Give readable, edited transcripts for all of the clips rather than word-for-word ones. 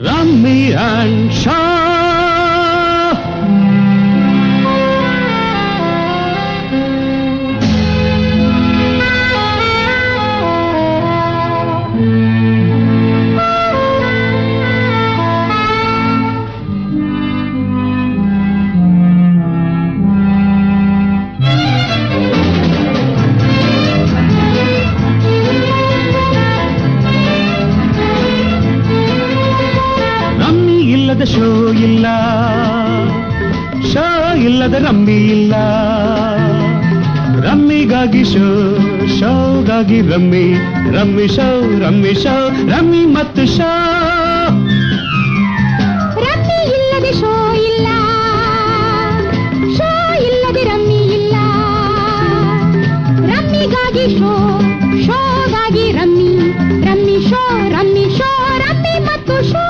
Rummy and Shaw. Show ಇಲ್ಲ, show ಇಲ್ಲದ rummy ಇಲ್ಲ. ರಮ್ಮಿಗಾಗಿ ಶೋ, ಶೋಗಾಗಿ rummy. Rummy show, rummy show, rummy ಮತ್ತು ಶೋ. ರಮ್ಮಿ ಇಲ್ಲದೆ ಶೋ ಇಲ್ಲ, ಶೋ ಇಲ್ಲದೆ ರಮ್ಮಿ ಇಲ್ಲ. ರಮ್ಮಿಗಾಗಿ ಶೋ, ಶೋಗಾಗಿ rummy. Rummy show, rummy show, rummy ಮತ್ತು ಶೋ.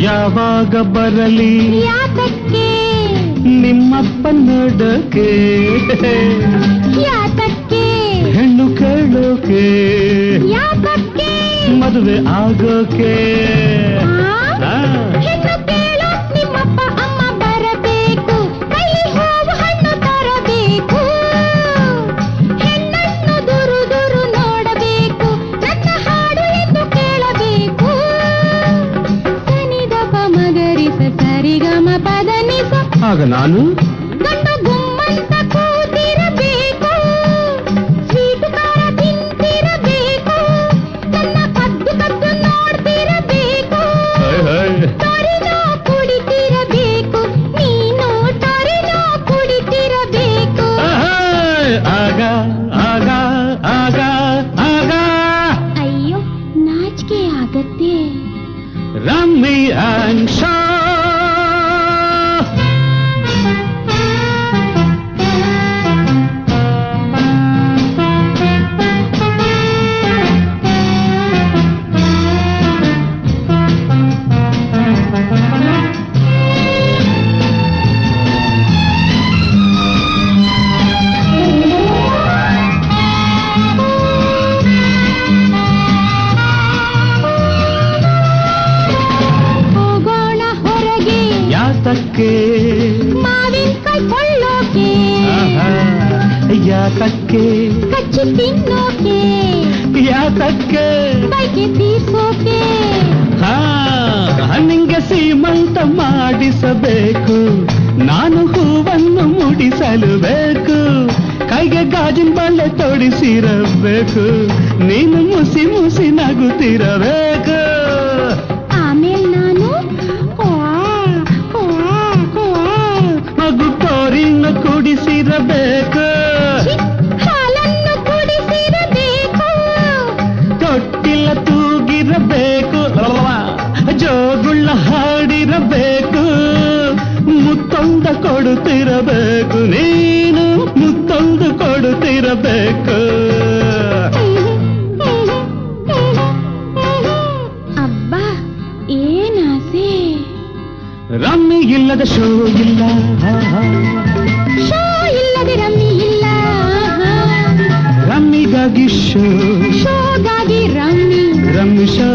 ಯಾವಾಗ ಬರಲಿ ಯಾತಕ್ಕೆ ನಿಮ್ಮಪ್ಪ ನೋಡೋಕೆ, ಯಾತಕ್ಕೆ ಹೆಣ್ಣು ಕೇಳೋಕೆ, ಯಾತಕ್ಕೆ ಮದುವೆ ಆಗೋಕೆ. ಹೆಣ್ಣು ಕೇಳೋ ನಿಮ್ಮಪ್ಪ ಅಮ್ಮ ಬರಬೇಕು, ಕೈಲಿ ಹೂವು ಹಣ್ಣು ತರಬೇಕು. ಹೆಣ್ಣನ್ನು ದುರು ದುರು ನೋಡಬೇಕು, ನನ್ನ ಹಾಡು ಎಂದು ಕೇಳಬೇಕು. ಸನಿದಪ ಮಗರಿಸ ಸರಿಗಮ ಪದನಿಸ, ಆಗ ನಾನು ಗಂಡು ಗುಮ್ಮಂತ ಕೂತಿರಬೇಕು. ಸ್ವೀಟು ಖಾರ ತಿಂತಿರಬೇಕು, ನನ್ನ ಕದ್ದು ಕದ್ದು ನೋಡ್ತಿರಬೇಕು. ಟೊರಿನೋ ಕುಡಿತಿರಬೇಕು, ನೀನು ಟೊರಿನೋ ಕುಡಿತಿರಬೇಕು. ಆಗ ಆಗ ಆಗ ಆಗ ಅಯ್ಯೋ ನಾಚಿಕೆ ಆಗತ್ತೆ. Rummy and show. ಹೋಗೋಣ ಹೊರಗೆ, ಯಾತಕ್ಕೆ ಮಾವಿನಕಾಯಿ ಕೊಳ್ಳೋಕೆ, ಯಾತಕ್ಕೆ ಕಚ್ಚಿ ತಿನ್ನೋಕೆ, ಯಾತಕ್ಕೆ ಬೈಕೆ ತೀರ್ಸೋಕೆ. ನಿಂಗೆ ಸೀಮಂತ ಮಾಡಿಸಬೇಕು, ನಾನು ಹೂವನ್ನು ಮುಡಿಸಲು ಬೇಕು. ಕೈಗೆ ಗಾಜಿನ ಬಳೆ ತೊಡಿಸಿರಬೇಕು, ನೀನು ಮುಸಿ ಮುಸಿ ನಗುತ್ತಿರಬೇಕು. ಆಮೇಲೆ ನಾನು ಮಗು ಕೋರಿನ ಕುಡಿಸಿರಬೇಕು, ಹಾಲನ್ನು ಕುಡಿಸಿರಬೇಕು. ತೊಟ್ಟಿಲ್ಲ ತೂಗಿರಬೇಕು, ಜೋಗುಳ್ಳ ಹಾಡಿರಬೇಕು. ಮುತ್ತೊಂದ ಕೊಡುತ್ತಿರಬೇಕು, ನೀನು ಮುತ್ತೊಂದು ಕೊಡುತ್ತಿರಬೇಕು. ಅಬ್ಬಾ ಏನಾಸೆ. ರಮ್ಮಿ ಇಲ್ಲದ ಶೋ ಇಲ್ಲ, ಶೋ ಇಲ್ಲದೆ ರಮ್ಮಿ ಇಲ್ಲ. ರಮ್ಮಿಗಾಗಿ ಶೋ, ಶೋಗಾಗಿ ರಮ್ಮಿ. Rummy show.